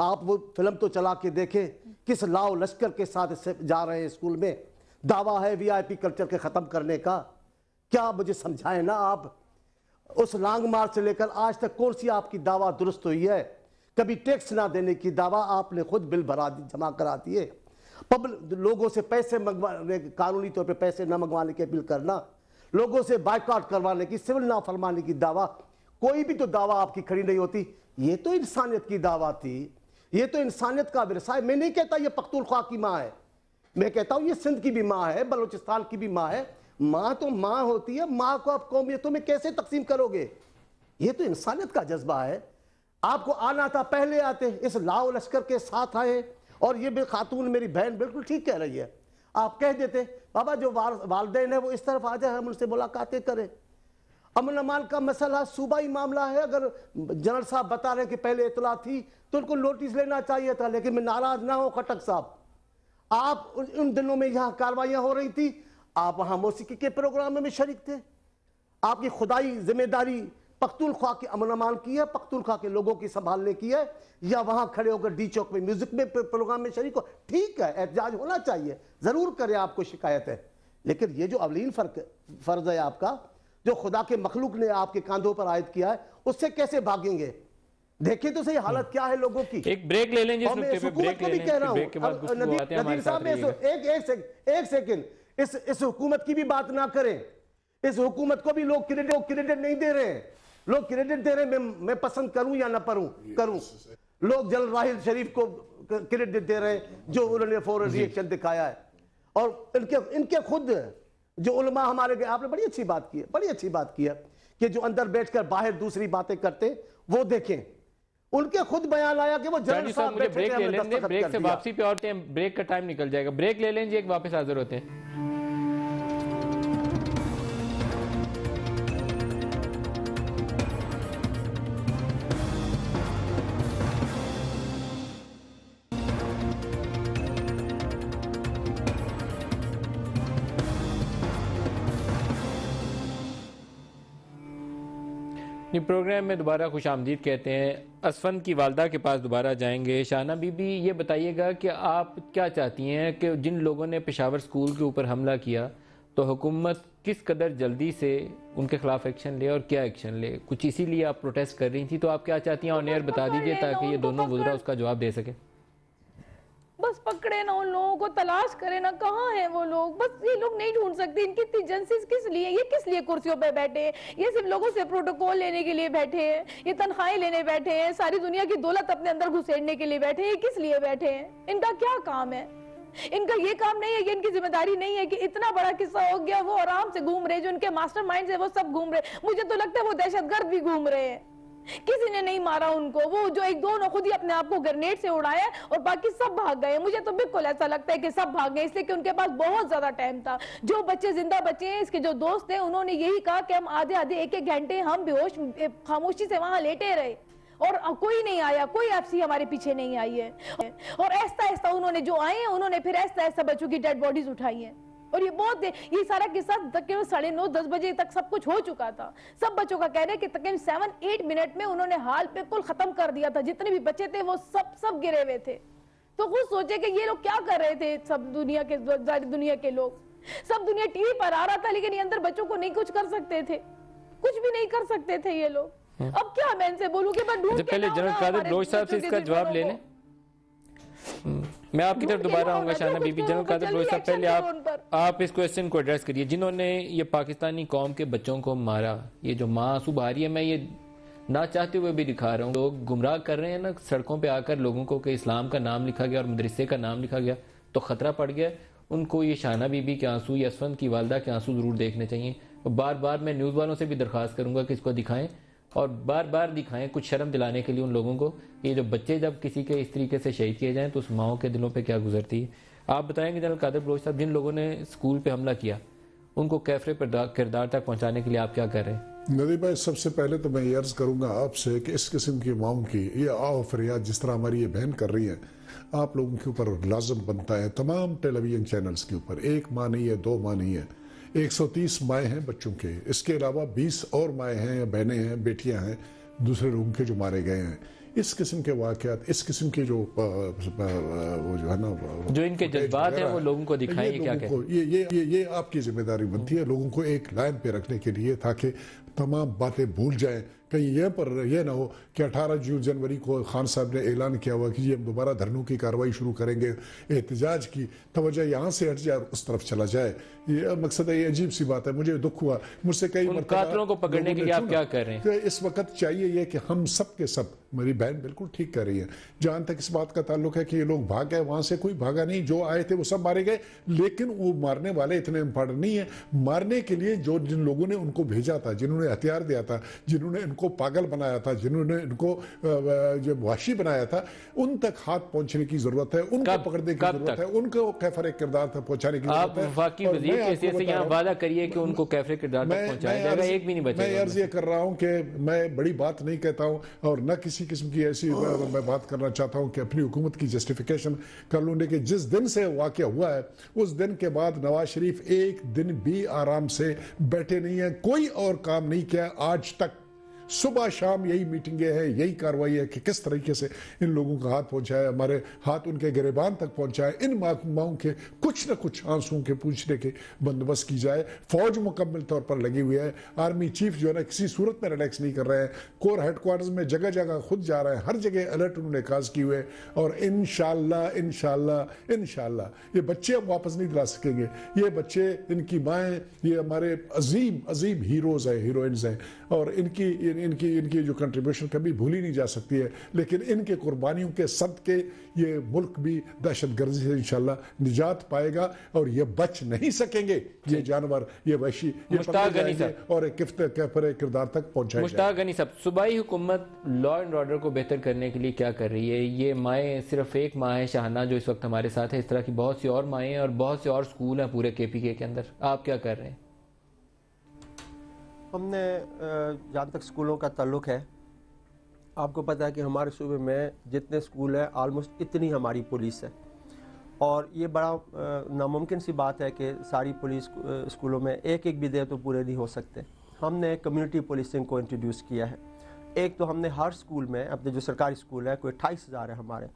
आप वो फिल्म तो चला के देखें, किस लाओ लश्कर के साथ जा रहे हैं स्कूल में। दावा है VIP कल्चर के ख़त्म करने का। क्या मुझे समझाएं ना आप, उस लांग मार्च से लेकर आज तक कौन सी आपकी दावा दुरुस्त हुई है? कभी टैक्स ना देने की दावा आपने खुद बिल जमा करा दिए। लोगों से पैसे मंगवाने, कानूनी तौर पे पैसे न मंगवाने की अपील करना, लोगों से बाइकआउट करवाने की, सिविल नाफरमानी की दावा, कोई भी तो दावा आपकी खड़ी नहीं होती। ये तो इंसानियत की दावा थी, ये तो इंसानियत का विरसा है। मैं नहीं कहता ये पख्तूनख्वा की माँ है, मैं कहता हूँ ये सिंध की भी माँ है, बलूचिस्तान की भी माँ है। माँ तो माँ होती है, माँ को आप कौमियतों में कैसे तकसीम करोगे? ये तो इंसानियत का जज्बा है। आपको आना था, पहले आते, इस लाओ लश्कर के साथ आए। और ये खातून मेरी बहन बिल्कुल ठीक कह रही है, आप कह देते बाबा जो वालदैन है वो इस तरफ आ जाए, हम उनसे मुलाकातें करें। अमन अमान का मसला सूबाई मामला है, अगर जनरल साहब बता रहे कि पहले इतला थी तो उनको नोटिस लेना चाहिए था। लेकिन मैं नाराज ना हो खटक साहब, आप उन दिनों में यहाँ कार्रवाइयाँ हो रही थी, आप वहाँ मौसीकी के प्रोग्राम में शरीक थे। आपकी खुदाई जिम्मेदारी पख्तूनख्वा की अमन अमान की है, पख्तूनख्वा के लोगों की संभालने की है, या वहां खड़े होकर डी चौक में म्यूजिक में प्रोग्राम में शरीक हो? ठीक है, एहतजाज होना चाहिए, जरूर करें, आपको शिकायत है। लेकिन ये जो अवलीन फर्ज है आपका, जो खुदा के मखलूक ने आपके कांधों पर आयद किया है, उससे कैसे भागेंगे? देखिए तो सही हालत क्या है लोगों की। एक ब्रेक ले लें, और मैं इस हुकूमत को भी कह रहा हूँ, नदीर साहब एक सेकंड, इस हुकूमत की भी बात ना करें। इस हुकूमत को भी लोग क्रेडिट नहीं दे रहे हैं, लोग क्रेडिट दे रहे हैं मैं पसंद करूं या ना करूं। लोग जनरल राहिल शरीफ को क्रेडिट दे रहे हैं जो उन्होंने फौरन रिएक्शन दिखाया है। और इनके खुद जो उलमा हमारे गए, आपने बड़ी अच्छी बात की है कि जो अंदर बैठकर बाहर दूसरी बातें करते वो देखें, उनके खुद बयान आया कि वो जनरल साहब मुझे ब्रेक ले लेंगे, ब्रेक से वापसी पे और ब्रेक का टाइम निकल जाएगा। ब्रेक ले लेंगे, एक वापस हाजिर होते हैं। प्रोग्राम में दोबारा खुश आमदीद कहते हैं। असफन की वालदा के पास दोबारा जाएंगे। शाहना बीबी, ये बताइएगा कि आप क्या चाहती हैं कि जिन लोगों ने पेशावर स्कूल के ऊपर हमला किया तो हुकूमत किस कदर जल्दी से उनके खिलाफ एक्शन ले और क्या एक्शन ले? कुछ इसीलिए आप प्रोटेस्ट कर रही थी, तो आप क्या चाहती हैं ऑन एयर बता दीजिए ताकि ये दोनों वज़रा उसका जवाब दे सके। बस पकड़े ना उन लोगों को, तलाश करें ना, कहाँ हैं वो लोग। बस ये लोग नहीं ढूंढ सकते, इनकी इतनी एजेंसीज किस लिए, ये किस लिए कुर्सियों पे बैठे हैं? ये सिर्फ लोगों से प्रोटोकॉल लेने के लिए बैठे हैं, ये तनख्वाहें लेने बैठे हैं, सारी दुनिया की दौलत अपने अंदर घुसेड़ने के लिए बैठे हैं। ये किस लिए बैठे हैं? इनका क्या काम है? इनका ये काम नहीं है कि इनकी जिम्मेदारी नहीं है कि इतना बड़ा किस्सा हो गया, वो आराम से घूम रहे, जो उनके मास्टरमाइंड्स है वो सब घूम रहे। मुझे तो लगता है वो दहशतगर्द भी घूम रहे हैं, किसी ने नहीं मारा उनको। वो जो एक दो ने खुद ही अपने आप को ग्रेनेड से उड़ाया और बाकी सब भाग गए। मुझे तो बिल्कुल ऐसा लगता है कि सब भाग गए, इसलिए कि उनके पास बहुत ज्यादा टाइम था। जो बच्चे जिंदा बचे हैं, इसके जो दोस्त हैं, उन्होंने यही कहा कि हम आधे आधे एक घंटे हम बेहोश खामोशी से वहां लेटे रहे और कोई नहीं आया, कोई एफसी हमारे पीछे नहीं आई है। और ऐसा ऐसा उन्होंने जो आए हैं, उन्होंने फिर ऐसा ऐसा बच्चों की डेड बॉडीज उठाई है। और ये सारा किस्सा तकरीबन 9:30-10 बजे तक सब कुछ हो चुका था। सब बच्चों का कहना है कि तकरीबन 7-8 मिनट में उन्होंने हाल बिल्कुल खत्म कर दिया था। जितने भी बच्चे थे वो सब गिरे हुए थे। तो खुद सोचे कि ये लोग क्या कर रहे थे। सब दुनिया के लोग, सब दुनिया टीवी पर आ रहा था, लेकिन ये अंदर बच्चों को नहीं कुछ कर सकते थे, कुछ भी नहीं कर सकते थे ये लोग। अब क्या मैं इनसे बोलूं कि मैं ढूंढ के पहले जनरल कादिर बलोच साहब से इसका जवाब ले लें। मैं आपकी तरफ दोबारा आऊंगा शाहना बीबी। जनरल कादिर बलोच साहब, पहले आप इस क्वेश्चन को एड्रेस करिए। जिन्होंने ये पाकिस्तानी कौम के बच्चों को मारा, ये जो माँ आंसू बहा रही है, मैं ये ना चाहते हुए भी दिखा रहा हूँ। लोग गुमराह कर रहे हैं ना सड़कों पे आकर लोगों को कि इस्लाम का नाम लिखा गया और मदरसे का नाम लिखा गया तो खतरा पड़ गया। उनको ये शाहना बीबी के आंसू या असफन की वालदा के आंसू जरूर देखने चाहिए। और बार बार मैं न्यूज़ वालों से भी दरख्वास्त करूंगा कि इसको दिखाएं और बार बार दिखाएं, कुछ शर्म दिलाने के लिए उन लोगों को। ये जो बच्चे जब किसी के इस तरीके से शहीद किए जाएं तो उस माओ के दिलों पे क्या गुजरती है। आप बताएंगे जनरल कादिर बलोच साहब, जिन लोगों ने स्कूल पे हमला किया उनको कैफरे किरदार तक पहुंचाने के लिए आप क्या कर रहे हैं? नदी भाई, सबसे पहले तो मैं ये अर्ज करूंगा आपसे कि इस किस्म की माओं की ये आओ फरियाद जिस तरह हमारी ये बहन कर रही है, आप लोगों के ऊपर लाजम बनता है तमाम टेलीविजन चैनल्स के ऊपर। एक माँ नहीं है, दो माँ नहीं है, 130 माएँ हैं बच्चों के, इसके अलावा 20 और माएँ हैं या बहनें हैं, बेटियां हैं दूसरे लोगों के जो मारे गए हैं। इस किस्म के वाक़यात, इस किस्म के जो वो जो है ना, जो इनके जज्बात हैं वो लोगों को दिखाएं। ये क्या कहते? ये आपकी जिम्मेदारी बनती है लोगों को एक लाइन पे रखने के लिए, ताकि तमाम बातें भूल जाएं कहीं यह पर यह ना हो कि 18 जनवरी को खान साहब ने ऐलान किया हुआ कि जी हम दोबारा धरनों की कार्रवाई शुरू करेंगे, एहतजाज की तवज्जो यहाँ से हट जाए उस तरफ चला जाए। ये मकसद है, ये अजीब सी बात है। मुझे दुख हुआ, मुझसे कई कातिलों को पकड़ने के लिए आप क्या कर रहे हैं? तो इस वक्त चाहिए ये कि हम सब के सब, मेरी बहन बिल्कुल ठीक कर रही है, जहां तक इस बात का ताल्लुक है कि ये लोग भाग गए, वहां से कोई भागा नहीं, जो आए थे वो सब मारे गए। लेकिन वो मारने वाले इतने इंपॉर्टेंट नहीं है। मारने के लिए जो जिन लोगों ने उनको भेजा था, जिन्होंने हथियार दिया था, जिन्होंने इनको पागल बनाया था, जिन्होंने इनको जो वाशी बनाया था, उन तक हाथ पहुंचने की जरूरत है, उनको पकड़ने की जरूरत है, उनको कैफरे किरदार तक पहुंचाने की जरूरत है। वफाकी वज़ीर कैसे से यहाँ वादा करिए कि उनको कैफरे किरदार तक पहुंचाया जाएगा, एक भी नहीं बचेगा। मैं अर्ज ये कर रहा हूं कि मैं बड़ी बात नहीं कहता हूं और न किसी किस्म की ऐसी मैं बात करना चाहता हूं कि अपनी हुकूमत की जस्टिफिकेशन कर लूं। लेकिन जिस दिन से वाक़या हुआ है उस दिन के बाद नवाज शरीफ एक दिन भी आराम से बैठे नहीं है, कोई और काम नहीं किया आज तक। सुबह शाम यही मीटिंगें हैं, यही कार्रवाई है कि किस तरीके से इन लोगों का हाथ पहुंचाए, हमारे हाथ उनके गिरेबान तक पहुंचाए, इन माओं के कुछ न कुछ आंसुओं के पूछने के बंदोबस्त की जाए। फौज मुकम्मल तौर पर लगी हुई है, आर्मी चीफ जो है ना किसी सूरत में रिलैक्स नहीं कर रहे हैं, कोर हेडक्वार्टर्स में जगह जगह खुद जा रहे हैं, हर जगह अलर्ट उन्होंने काज किए हुए। और इंशाअल्लाह इंशाअल्लाह इंशाअल्लाह ये बच्चे हम वापस नहीं दिला सकेंगे। ये बच्चे, इनकी माएँ, ये हमारे अजीम अजीम हीरोज़ हैं, हीरोइंस हैं, और इनकी जो कंट्रीब्यूशन कभी भूली नहीं जा सकती है। लेकिन इनके कुर्बानियों के सदके ये मुल्क भी दहशतगर्दी से इंशाल्लाह निजात पाएगा और ये बच नहीं सकेंगे, ये जानवर, ये वहशी, ये और एक किरदार तक पहुंचाएंगे। मुश्ताक गनी साहब, सूबाई हुकूमत लॉ एंड ऑर्डर को बेहतर करने के लिए क्या कर रही है? ये माएँ, सिर्फ एक माँ है शाहना जो इस वक्त हमारे साथ है, इस तरह की बहुत सी और माएँ हैं और बहुत से और स्कूल हैं पूरे KPK के अंदर, आप क्या कर रहे हैं? हमने जहाँ तक स्कूलों का ताल्लुक है, आपको पता है कि हमारे सूबे में जितने स्कूल हैं आलमोस्ट इतनी हमारी पुलिस है। और ये बड़ा नामुमकिन सी बात है कि सारी पुलिस स्कूलों में एक एक भी दे तो पूरे नहीं हो सकते। हमने कम्युनिटी पुलिसिंग को इंट्रोड्यूस किया है। एक तो हमने हर स्कूल में, अपने जो सरकारी स्कूल है, कोई 28,000 है हमारे,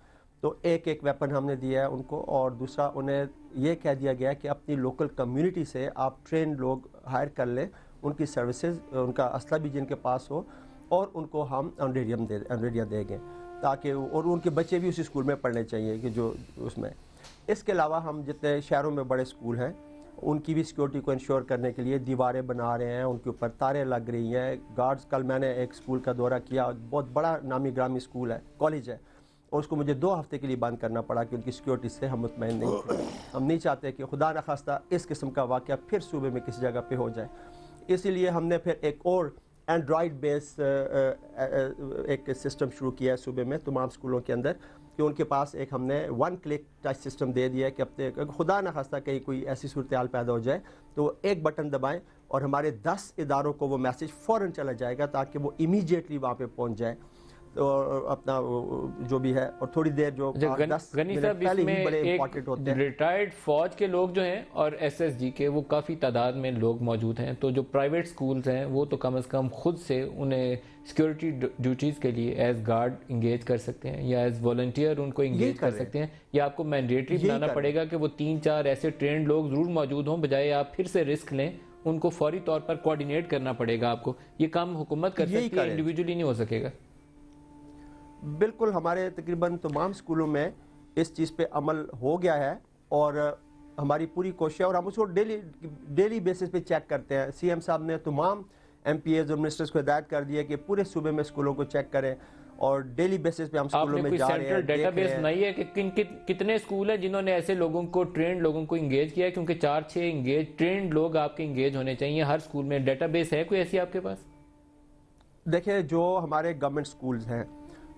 तो एक एक वेपन हमने दिया है उनको। और दूसरा, उन्हें यह कह दिया गया कि अपनी लोकल कम्युनिटी से आप ट्रेन लोग हायर कर लें, उनकी सर्विसेज, उनका असला भी जिनके पास हो, और उनको हम ऑनरेडियम देंगे ताकि, और उनके बच्चे भी उसी स्कूल में पढ़ने चाहिए कि जो उसमें। इसके अलावा हम जितने शहरों में बड़े स्कूल हैं उनकी भी सिक्योरिटी को इंश्योर करने के लिए दीवारें बना रहे हैं, उनके ऊपर तारें लग रही हैं, गार्ड्स। कल मैंने एक स्कूल का दौरा किया, बहुत बड़ा नामी ग्रामी स्कूल है, कॉलेज है, और उसको मुझे 2 हफ्ते के लिए बंद करना पड़ा कि उनकी सिक्योरिटी से हम मुतमईन नहीं थे। हम नहीं चाहते कि खुदा न खास्ता इस किस्म का वाक़या फिर सूबे में किसी जगह पे हो जाए। इसीलिए हमने फिर एक और एंड्रॉयड बेस एक सिस्टम शुरू किया है सूबे में तमाम स्कूलों के अंदर, कि उनके पास एक हमने 1 क्लिक टच सिस्टम दे दिया है कि अपने खुदा न खास्ता कहीं कोई ऐसी सूरत हाल पैदा हो जाए तो एक बटन दबाएं और हमारे 10 इदारों को वो मैसेज फ़ौरन चला जाएगा ताकि वो इमीडिएटली वहाँ पे पहुँच जाए। तो अपना जो भी है, और थोड़ी देर जो 10 मिनट पहले ही बड़े इंपॉर्टेंट होते हैं। रिटायर्ड फौज के लोग जो हैं और SSG के, वो काफ़ी तादाद में लोग मौजूद हैं। तो जो प्राइवेट स्कूल्स हैं वो तो कम से कम खुद से उन्हें सिक्योरिटी ड्यूटीज़ के लिए एज गार्ड इंगेज कर सकते हैं या एज वॉलंटियर उनको इंगेज कर सकते हैं, या आपको मैंडेटरी बनाना पड़ेगा कि वो 3-4 ऐसे ट्रेंड लोग ज़रूर मौजूद हों, बजाय आप फिर से रिस्क लें, उनको फौरी तौर पर कोऑर्डिनेट करना पड़ेगा आपको। ये काम हुकूमत कर सकती है, इंडिविजुअली नहीं हो सकेगा। बिल्कुल, हमारे तकरीबन तमाम स्कूलों में इस चीज़ पे अमल हो गया है और हमारी पूरी कोशिश है, और हम उसको डेली बेसिस पे चेक करते हैं। CM साहब ने तमाम MPAs और मिनिस्टर्स को हिदायत कर दी है कि पूरे सूबे में स्कूलों को चेक करें, और डेली बेसिस पे हम स्कूलों में जा रहे हैं। डेटाबेस बनाई है कि कितने स्कूल हैं जिन्होंने ऐसे लोगों को, ट्रेंड लोगों को इंगेज किया है? क्योंकि 4-6 ट्रेंड लोग आपके इंगेज होने चाहिए हर स्कूल में। डेटाबेस है कोई ऐसी आपके पास? देखिए, जो हमारे गवर्नमेंट स्कूल्स हैं,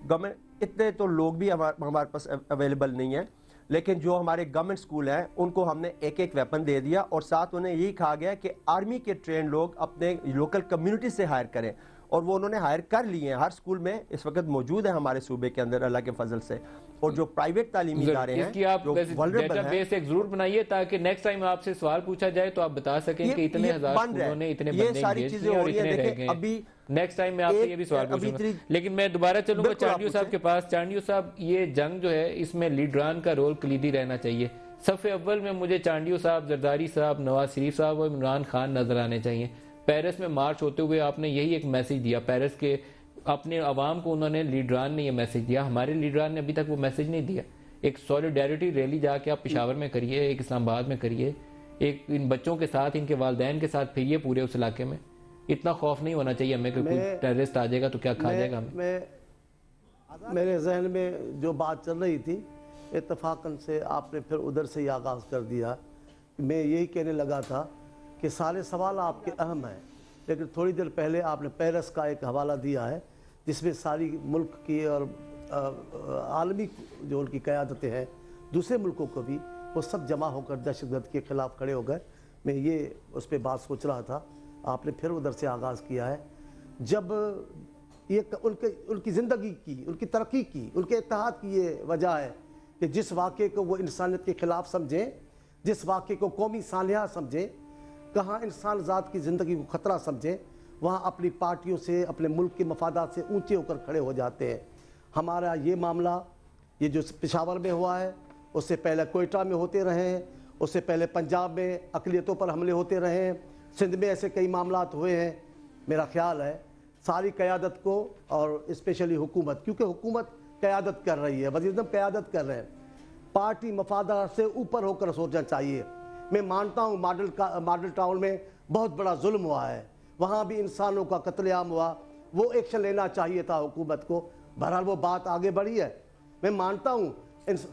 गवर्नमेंट इतने तो लोग भी हमारे पास अवेलेबल नहीं है, लेकिन जो हमारे गवर्नमेंट स्कूल हैं उनको हमने एक एक वेपन दे दिया, और साथ उन्हें यही कहा गया कि आर्मी के ट्रेन लोग अपने लोकल कम्युनिटी से हायर करें, और वो उन्होंने हायर कर लिए हैं। हर स्कूल में इस वक्त मौजूद है हमारे सूबे के अंदर, अल्लाह के फजल से। और जो प्राइवेट तालीमी इदारे हैं, जो वल्नरेबल हैं, डेटाबेस एक जरूर बनाइए ताकि नेक्स्ट टाइम आपसे सवाल पूछा जाए तो आप बता सकें कि इतने हजार स्कूलों ने इतने बंदे इंगेज किए और इतने रह गए। अभी नेक्स्ट टाइम मैं आपसे ये भी सवाल पूछूंगा, लेकिन मैं दोबारा चलूंगा चांडियो साहब के पास। चांडियो साहब, ये जंग जो है इसमें लीडरान का रोल कलीदी रहना चाहिए। सफ़े अव्वल में मुझे चांडियो साहब, जरदारी साहब, नवाज शरीफ साहब और इमरान खान नजर आने चाहिए। पेरिस में मार्च होते हुए आपने यही एक मैसेज दिया, पेरिस के अपने अवाम को उन्होंने, लीडरान ने ये मैसेज दिया। हमारे लीडरान ने अभी तक वो मैसेज नहीं दिया। एक सॉलिडारिटी रैली जाके आप पेशावर में करिए, एक इस्लामाबाद में करिए, एक इन बच्चों के साथ, इनके वालिदैन के साथ फिरिए पूरे उस इलाके में। इतना खौफ नहीं होना चाहिए हमें कि कोई टेररिस्ट आ जाएगा तो क्या खा जाएगा हमें। मेरे जहन में जो बात चल रही थी, इत्तफाकन से आपने फिर उधर से ही आगाज़ कर दिया। मैं यही कहने लगा था कि सारे सवाल आपके अहम हैं, लेकिन थोड़ी देर पहले आपने पेरिस का एक हवाला दिया है जिसमें सारी मुल्क की और आलमी जो उनकी क़यादतें हैं, दूसरे मुल्कों को भी, वो सब जमा होकर दहशतगर्द के ख़िलाफ़ खड़े हो गए। मैं ये उस पर बात सोच रहा था, आपने फिर उधर से आगाज़ किया है। जब ये उनकी ज़िंदगी की, उनकी तरक्की की, उनके इत्तेहाद की ये वजह है कि जिस वाक़े को वो इंसानियत के ख़िलाफ़ समझें, जिस वाक़े को कौमी सानिया समझें, कहाँ इंसान ज़ात की ज़िंदगी को ख़तरा समझें, वहाँ अपनी पार्टियों से, अपने मुल्क के मफादात से ऊंचे होकर खड़े हो जाते हैं। हमारा ये मामला, ये जो पेशावर में हुआ है, उससे पहले कोयटा में होते रहे हैं, उससे पहले पंजाब में अक़लियतों पर हमले होते रहे हैं, सिंध में ऐसे कई मामलात हुए हैं। मेरा ख्याल है सारी क़यादत को, और स्पेशली हुकूमत, क्योंकि हुकूमत क़यादत कर रही है, वज़ीर-ए-आज़म क़यादत कर रहे हैं, पार्टी मफादात से ऊपर होकर सोचना चाहिए। मैं मानता हूँ मॉडल टाउन में बहुत बड़ा जुल्म हुआ है, वहाँ भी इंसानों का कत्लेआम हुआ, वो एक्शन लेना चाहिए था हुकूमत को। बहरहाल वो बात आगे बढ़ी है। मैं मानता हूँ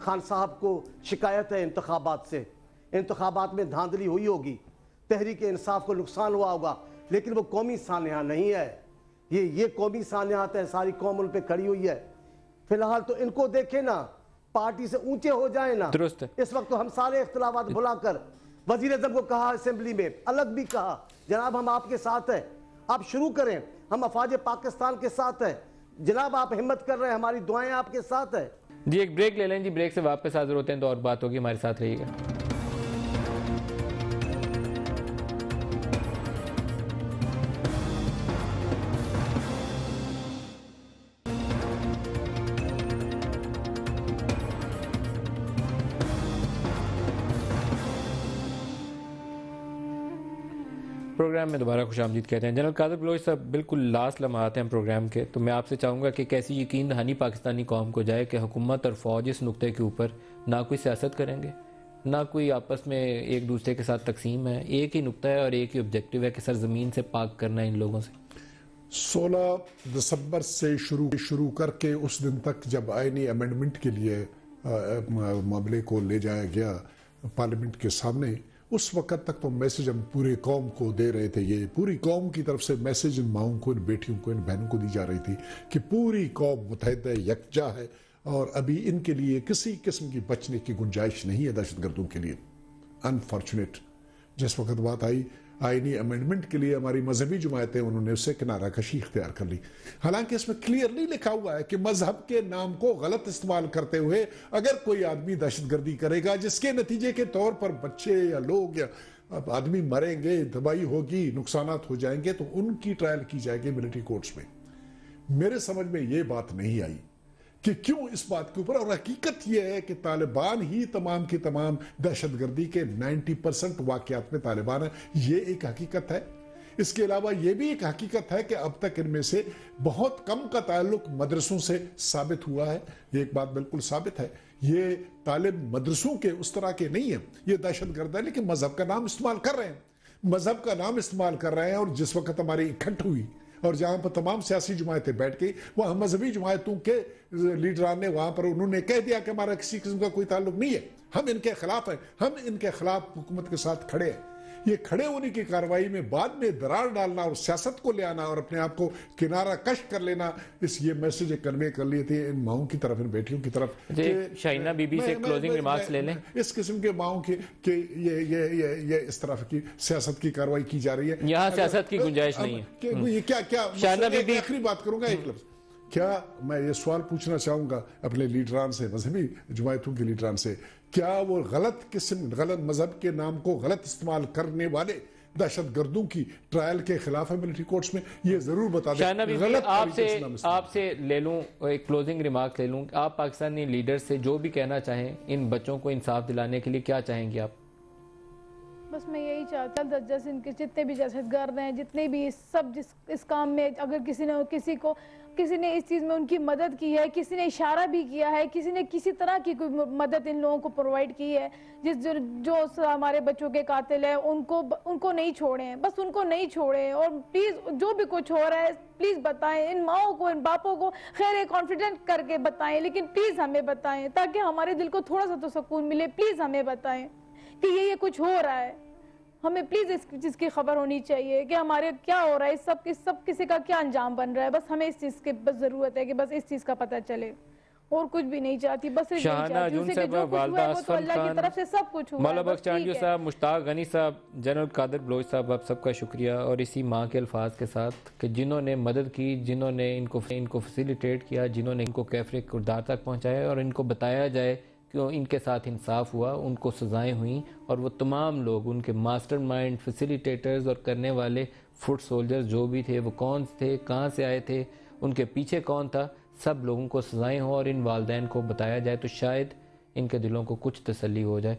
खान साहब को शिकायत है इंतखाबात से, इंतखाबात में धांधली हुई होगी, तहरीक इंसाफ को नुकसान हुआ होगा, लेकिन वो कौमी सानिया नहीं है। ये कौमी सानियात है, सारी कौम उन पर खड़ी हुई है। फिलहाल तो इनको देखे ना, पार्टी से ऊंचे हो जाए ना। दुरुस्त है। इस वक्त तो हम सारे इख्तिलाफात भुलाकर, वज़ीर-ए-आज़म को कहा असेंबली में, अलग भी कहा, जनाब हम आपके साथ हैं, आप शुरू करें, हम अफवाज पाकिस्तान के साथ हैं, जनाब आप हिम्मत कर रहे हैं, हमारी दुआएं आपके साथ हैं। जी एक ब्रेक ले लें जी, ब्रेक से वापस हाजिर होते हैं तो और बात होगी, हमारे साथ रहिएगा। प्रोग्राम में दोबारा खुशामदीद कहते हैं। जनरल कादर बलोच साहब, बिल्कुल लास्ट लम्हात हैं प्रोग्राम के, तो मैं आपसे चाहूँगा कि कैसी यकीन दहानी पाकिस्तानी कौम को जाए कि हुकूमत और फ़ौज इस नुक्ते के ऊपर ना कोई सियासत करेंगे, ना कोई आपस में एक दूसरे के साथ तकसीम है, एक ही नुक्ता है और एक ही ऑब्जेक्टिव है कि सरजमीन से पाक करना है इन लोगों से। 16 दिसंबर से शुरू करके उस दिन तक जब आईनी अमेंडमेंट के लिए मामले को ले जाया गया पार्लियामेंट के सामने, उस वक्त तक तो मैसेज हम पूरे कौम को दे रहे थे। ये पूरी कौम की तरफ से मैसेज इन माओं को, इन बेटियों को, इन बहनों को दी जा रही थी कि पूरी कौम मुतहद है, यकजा है, और अभी इनके लिए किसी किस्म की बचने की गुंजाइश नहीं है दहशतगर्दों के लिए। अनफॉर्चुनेट जिस वक्त बात आई आईनी अमेंडमेंट के लिए, हमारी मजहबी जमायतें, उन्होंने उससे किनारा कशी इख्तियार कर ली। हालांकि इसमें क्लियरली लिखा हुआ है कि मजहब के नाम को गलत इस्तेमाल करते हुए अगर कोई आदमी दहशतगर्दी करेगा जिसके नतीजे के तौर पर बच्चे या लोग या आदमी मरेंगे, तबाही होगी, नुकसानात हो जाएंगे, तो उनकी ट्रायल की जाएगी मिलिट्री कोर्ट्स में। मेरे समझ में ये बात नहीं आई कि क्यों इस बात के ऊपर, और हकीकत यह है कि तालिबान ही तमाम की तमाम दहशतगर्दी के 90% वाकयात में तालिबान है, ये एक हकीकत है। इसके अलावा ये भी एक हकीकत है कि अब तक इनमें से बहुत कम का ताल्लुक मदरसों से साबित हुआ है। ये एक बात बिल्कुल साबित है, ये तालिब मदरसों के उस तरह के नहीं है, ये दहशतगर्द है, लेकिन मजहब का नाम इस्तेमाल कर रहे हैं, मजहब का नाम इस्तेमाल कर रहे हैं। और जिस वक्त हमारी इकट्ठ हुई और जहां पर तमाम सियासी जमायतें बैठ गई, वहां मजहबी जमायतों के लीडरान ने वहां पर उन्होंने कह दिया कि हमारा किसी किस्म का कोई ताल्लुक नहीं है, हम इनके खिलाफ हैं, हम इनके खिलाफ हुकूमत के साथ खड़े हैं। ये खड़े होने की कार्रवाई में बाद में दरार डालना और सियासत को ले आना और अपने आप को किनारा कश कर लेना, इस ये मैसेज कन्वे कर लिए थे इन माओं की तरफ, इन बेटियों की तरफ। शाइना बीबी से क्लोजिंग रिमार्क्स ले लें। इस किस्म के माओं के ये इस तरफ की सियासत की कार्रवाई की जा रही है, यहाँ सियासत की गुंजाइश नहीं है। ये क्या शाइना बीबी, आखिरी बात करूंगा एक लफ्ज, क्या मैं ये सवाल पूछना चाहूंगा अपने लीडरान से, मजहबी जमायतों के लीडरान से, क्या वो गलत मजहब के नाम को गलत इस्तेमाल करने वाले दहशतगर्दों की ट्रायल के खिलाफ है मिलिट्री कोर्ट्स में? ये जरूर बता दें। आपसे ले लूं एक क्लोजिंग रिमार्क ले लूं, आप पाकिस्तानी लीडर से जो भी कहना चाहें इन बच्चों को इंसाफ दिलाने के लिए, क्या चाहेंगे आप? बस मैं यही चाहता था, जैसे इनके जितने भी दहशतगर्द हैं, जितने भी सब इस काम में, अगर किसी ने इस चीज़ में उनकी मदद की है, किसी ने इशारा भी किया है, किसी ने किसी तरह की कोई मदद इन लोगों को प्रोवाइड की है, जो हमारे बच्चों के कातिल है, उनको नहीं छोड़ें, बस उनको नहीं छोड़ें। और प्लीज़ जो भी कुछ हो रहा है प्लीज़ बताएं, इन माओं को, इन बापों को खैर कॉन्फिडेंट करके बताएं, लेकिन प्लीज़ हमें बताएं ताकि हमारे दिल को थोड़ा सा तो सुकून मिले। प्लीज़ हमें बताएं कि ये कुछ हो रहा है, हमें प्लीज इस चीज की खबर होनी चाहिए कि हमारे क्या हो रहा है, सब किसी का क्या अंजाम बन रहा है। बस हमें इस चीज की बस जरूरत है कि बस इस चीज का पता चले, और कुछ भी नहीं चाहती, बस शाहना जून साहब, वालदा असफन खान, तरफ से सब कुछ हुआ, मौला बख्श चांजू साहब, मुश्ताक गनी साहब, जनरल कादिर बलोच साहब, आप सबका शुक्रिया। और इसी माँ के अल्फाज के साथ कि जिन्होंने मदद की, जिन्होंने इनको फैसिलिटेट किया, जिन्होंने इनको कैफरे किरदार तक पहुँचाया और इनको बताया जाए कि इनके साथ इंसाफ हुआ, उनको सज़ाएं हुई, और वो तमाम लोग, उनके मास्टरमाइंड, फैसिलिटेटर्स और करने वाले फुट सोल्जर्स जो भी थे, वो कौन थे, कहाँ से आए थे, उनके पीछे कौन था, सब लोगों को सज़ाएं हों और इन वालदैन को बताया जाए तो शायद इनके दिलों को कुछ तसल्ली हो जाए।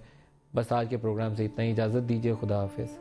बस आज के प्रोग्राम से इतना ही, इजाज़त दीजिए, खुदा हाफिज़।